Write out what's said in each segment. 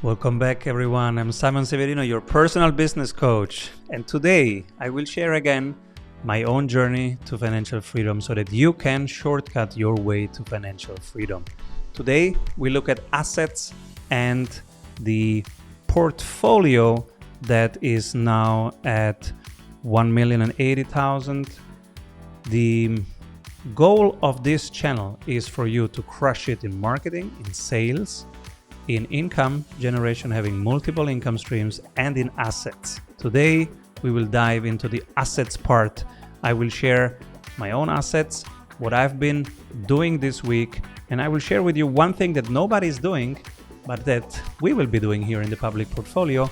Welcome back, everyone. I'm Simon Severino, your personal business coach. And today I will share again my own journey to financial freedom so that you can shortcut your way to financial freedom. Today we look at assets and the portfolio that is now at 1,080,000. The goal of this channel is for you to crush it in marketing, in sales, in income generation, having multiple income streams, and in assets. Today, we will dive into the assets part. I will share my own assets, what I've been doing this week, and I will share with you one thing that nobody's doing, but that we will be doing here in the public portfolio,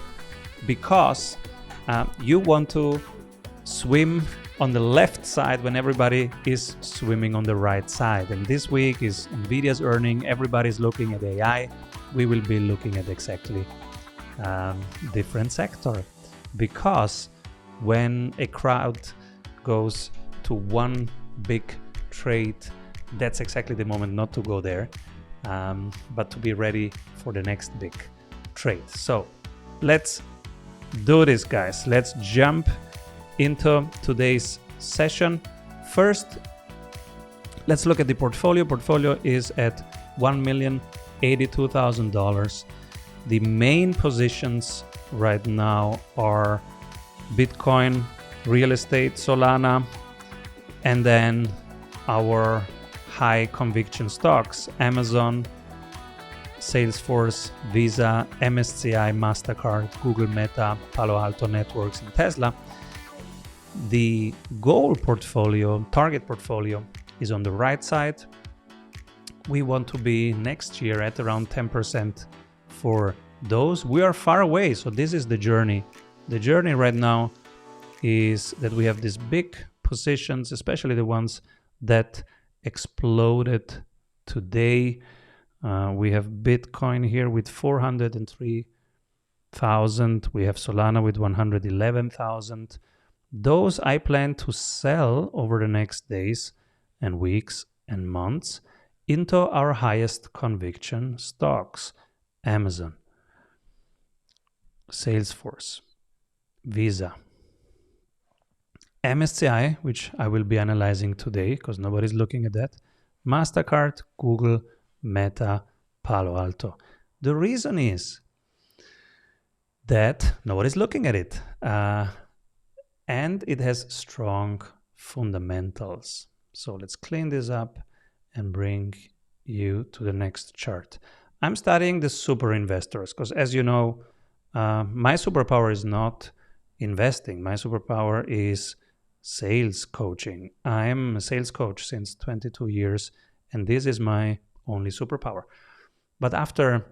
because you want to swim on the left side when everybody is swimming on the right side. And this week is Nvidia's earning, everybody's looking at AI. We will be looking at exactly different sector, because when a crowd goes to one big trade, that's exactly the moment not to go there, but to be ready for the next big trade. So let's do this, guys. Let's jump into today's session. First, let's look at the portfolio. Portfolio is at $1,082,000. The main positions right now are Bitcoin, real estate, Solana, and then our high conviction stocks, Amazon, Salesforce, Visa, MSCI, MasterCard, Google, Meta, Palo Alto Networks, and Tesla. The goal portfolio, target portfolio, is on the right side. We want to be next year at around 10% for those. We are far away, so this is the journey. The journey right now is that we have these big positions, especially the ones that exploded today. We have Bitcoin here with 403,000. We have Solana with 111,000. Those I plan to sell over the next days and weeks and months into our highest conviction stocks: Amazon, Salesforce, Visa, MSCI, which I will be analyzing today because nobody's looking at that, MasterCard, Google, Meta, Palo Alto. The reason is that nobody's looking at it. And it has strong fundamentals. So let's clean this up and bring you to the next chart. I'm studying the super investors because, as you know, my superpower is not investing. My superpower is sales coaching. I'm a sales coach since 22 years, and this is my only superpower. But after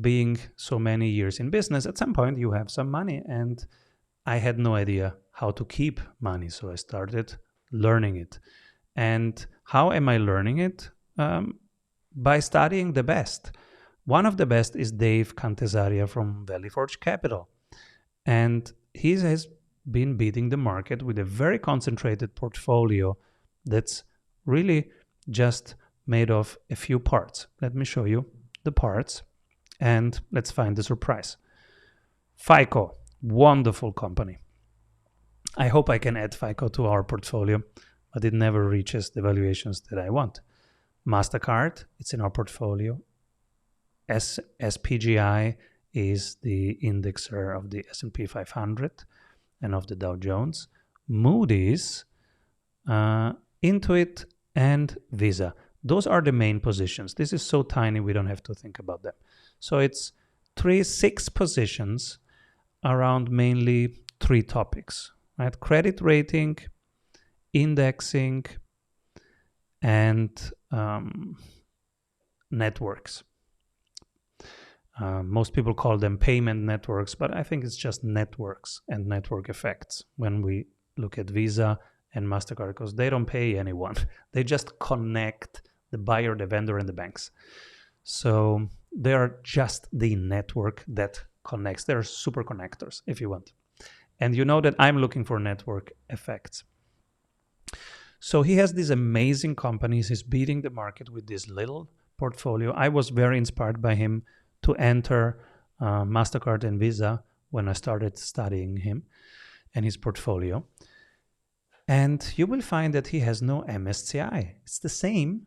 being so many years in business, at some point you have some money, and I had no idea how to keep money, so I started learning it. And how am I learning it? By studying the best. One of the best is Dave Cantesaria from Valley Forge Capital. And he has been beating the market with a very concentrated portfolio that's really just made of a few parts. Let me show you the parts, and let's find the surprise. FICO. Wonderful company. I hope I can add FICO to our portfolio, but it never reaches the valuations that I want. MasterCard, it's in our portfolio. SPGI is the indexer of the S&P 500 and of the Dow Jones. Moody's, Intuit, and Visa. Those are the main positions. This is so tiny we don't have to think about them. So it's 6 positions around mainly 3 topics, right? Credit rating, indexing, and networks. Most people call them payment networks, but I think it's just networks and network effects when we look at Visa and MasterCard, because they don't pay anyone. They just connect the buyer, the vendor, and the banks. So they are just the network that connects. They're super connectors, if you want. And you know that I'm looking for network effects. So he has these amazing companies. He's beating the market with this little portfolio. I was very inspired by him to enter MasterCard and Visa when I started studying him and his portfolio. And you will find that he has no MSCI. It's the same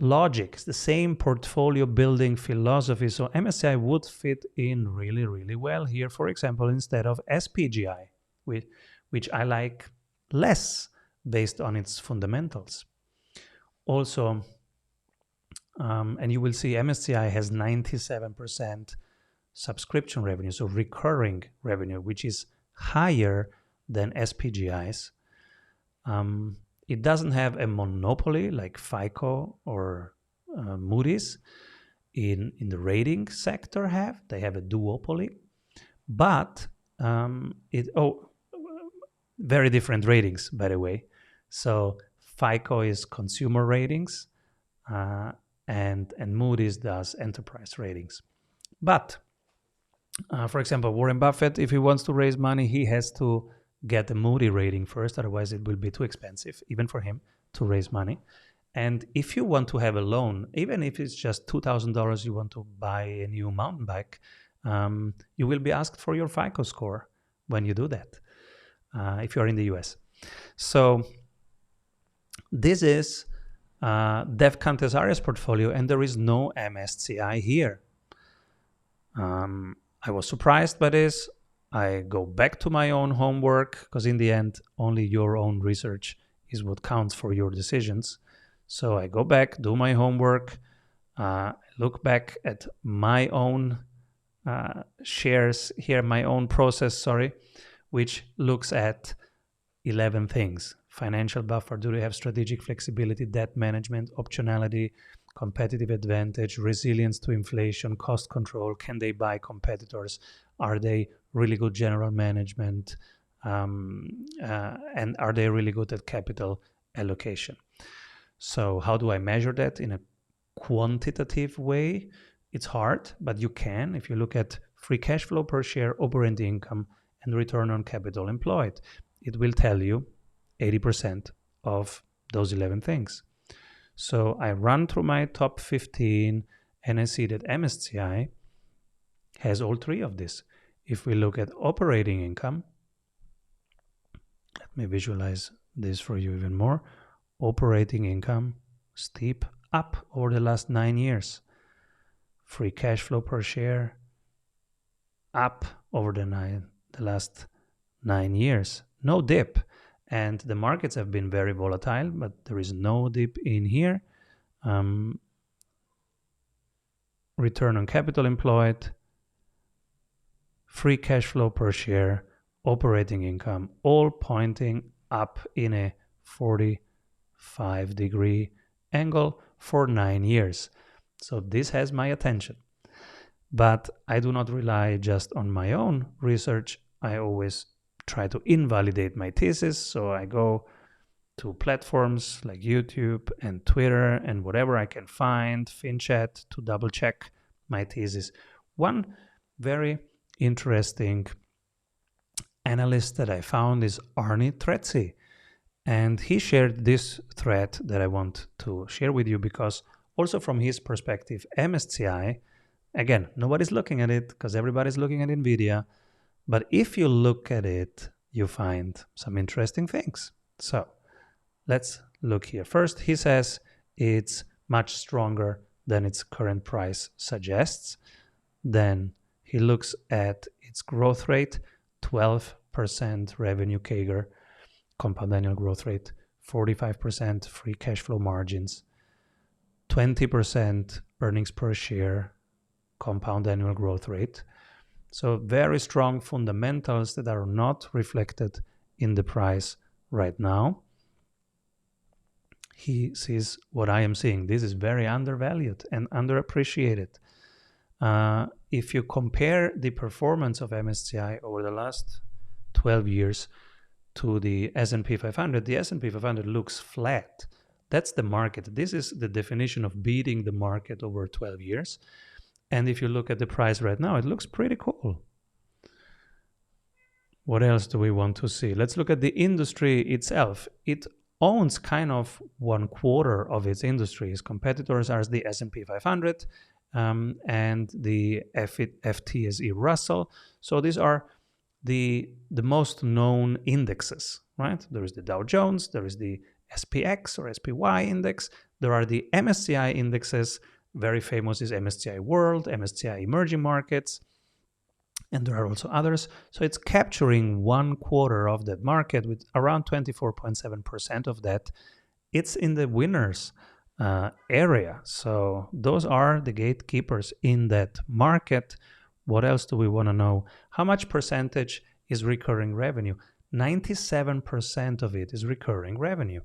logic, it's the same portfolio building philosophy. So MSCI would fit in really, really well here, for example, instead of SPGI, which I like less based on its fundamentals. Also, and you will see MSCI has 97% subscription revenue, so recurring revenue, which is higher than SPGI's. It doesn't have a monopoly like FICO or Moody's in the rating sector have. They have a duopoly, but very different ratings, by the way. So FICO is consumer ratings, and Moody's does enterprise ratings. But for example, Warren Buffett, if he wants to raise money, he has to get a Moody rating first, otherwise it will be too expensive, even for him, to raise money. And if you want to have a loan, even if it's just $2,000, you want to buy a new mountain bike, you will be asked for your FICO score when you do that, if you're in the US. So this is Dev Kantesari's portfolio, and there is no MSCI here. I was surprised by this. I go back to my own homework, because in the end, only your own research is what counts for your decisions. So I go back, do my homework, look back at my own shares here, my own process, which looks at 11 things. Financial buffer, do they have strategic flexibility, debt management, optionality, competitive advantage, resilience to inflation, cost control, can they buy competitors, are they really good general management, and are they really good at capital allocation? So how do I measure that in a quantitative way? It's hard, but you can. If you look at free cash flow per share, operating income, and return on capital employed, it will tell you 80% of those 11 things. So I run through my top 15 and I see that MSCI has all three of this. If we look at operating income, let me visualize this for you even more. Operating income, steep up over the last 9 years. Free cash flow per share, up over the last 9 years. No dip. And the markets have been very volatile, but there is no dip in here. Return on capital employed, free cash flow per share, operating income, all pointing up in a 45-degree angle for 9 years. So this has my attention. But I do not rely just on my own research. I always try to invalidate my thesis. So I go to platforms like YouTube and Twitter and whatever I can find, FinChat, to double check my thesis. One very interesting analyst that I found is Arnie Tretzi. And he shared this thread that I want to share with you, because also from his perspective, MSCI, again, nobody's looking at it because everybody's looking at NVIDIA. But if you look at it, you find some interesting things. So let's look here. First, he says it's much stronger than its current price suggests. Then he looks at its growth rate, 12% revenue CAGR, compound annual growth rate, 45% free cash flow margins, 20% earnings per share, compound annual growth rate. So very strong fundamentals that are not reflected in the price right now. He sees what I am seeing. This is very undervalued and underappreciated. If you compare the performance of MSCI over the last 12 years to the S&P 500, the S&P 500 looks flat. That's the market. This is the definition of beating the market over 12 years. And if you look at the price right now, it looks pretty cool. What else do we want to see? Let's look at the industry itself. It owns kind of 1/4 of its industry. Its competitors are the S&P 500, and the FTSE Russell. So these are the most known indexes, right? There is the Dow Jones, there is the SPX or SPY index, there are the MSCI indexes. Very famous is MSCI World, MSCI Emerging Markets, and there are also others. So it's capturing 1/4 of that market with around 24.7% of that. It's in the winners area. So those are the gatekeepers in that market. What else do we want to know? How much percentage is recurring revenue? 97% of it is recurring revenue.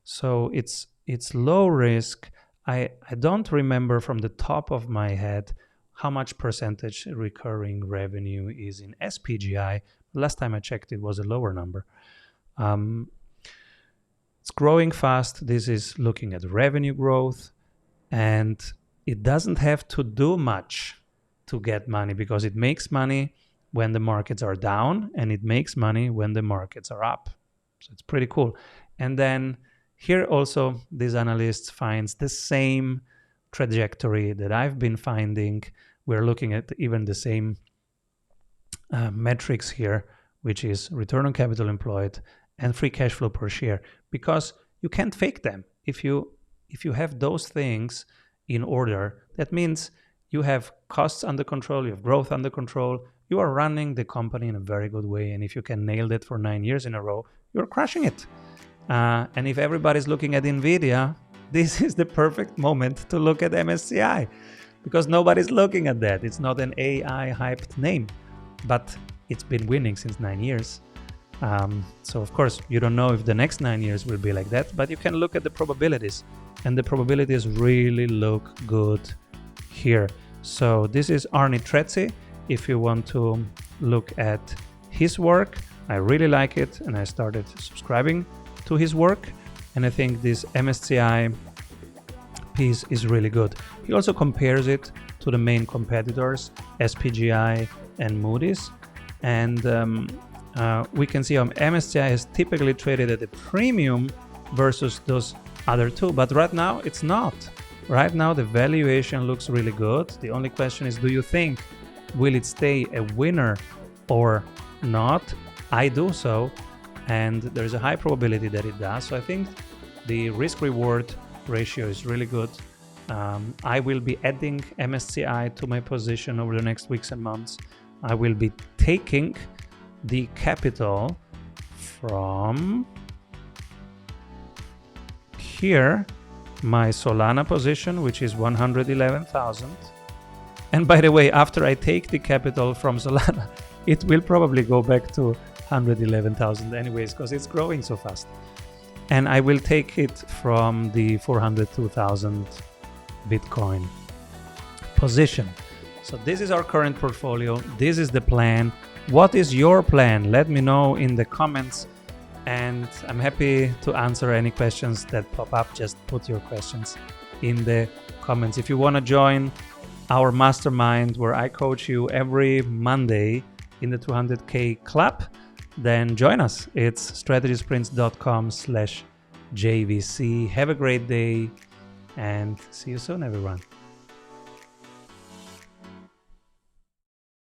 So it's low risk. I don't remember from the top of my head how much percentage recurring revenue is in SPGI. Last time I checked, it was a lower number. It's growing fast. This is looking at revenue growth, and it doesn't have to do much to get money because it makes money when the markets are down and it makes money when the markets are up. So it's pretty cool. And then here also, these analysts finds the same trajectory that I've been finding. We're looking at even the same metrics here, which is return on capital employed and free cash flow per share, because you can't fake them. If you have those things in order, that means you have costs under control, you have growth under control, you are running the company in a very good way. And if you can nail that for 9 years in a row, you're crushing it. And if everybody's looking at NVIDIA, this is the perfect moment to look at MSCI, because nobody's looking at that. It's not an AI hyped name, but it's been winning since 9 years. So of course, you don't know if the next 9 years will be like that, but you can look at the probabilities, and the probabilities really look good here. So this is Arne Trezzi. If you want to look at his work, I really like it, and I started subscribing to his work, and I think this MSCI piece is really good. He also compares it to the main competitors, SPGI and Moody's, and we can see how MSCI is typically traded at a premium versus those other two, but right now it's not. Right now the valuation looks really good. The only question is, do you think will it stay a winner or not? I do so, and there's a high probability that it does. So I think the risk-reward ratio is really good. I will be adding MSCI to my position over the next weeks and months. I will be taking the capital from here, my Solana position, which is 111,000. And by the way, after I take the capital from Solana, it will probably go back to 111,000 anyways, because it's growing so fast. And I will take it from the 402,000 Bitcoin position. So this is our current portfolio. This is the plan. What is your plan? Let me know in the comments, and I'm happy to answer any questions that pop up. Just put your questions in the comments. If you want to join our mastermind where I coach you every Monday in the 200K club, then join us. It's strategysprints.com/JVC. Have a great day and see you soon, everyone.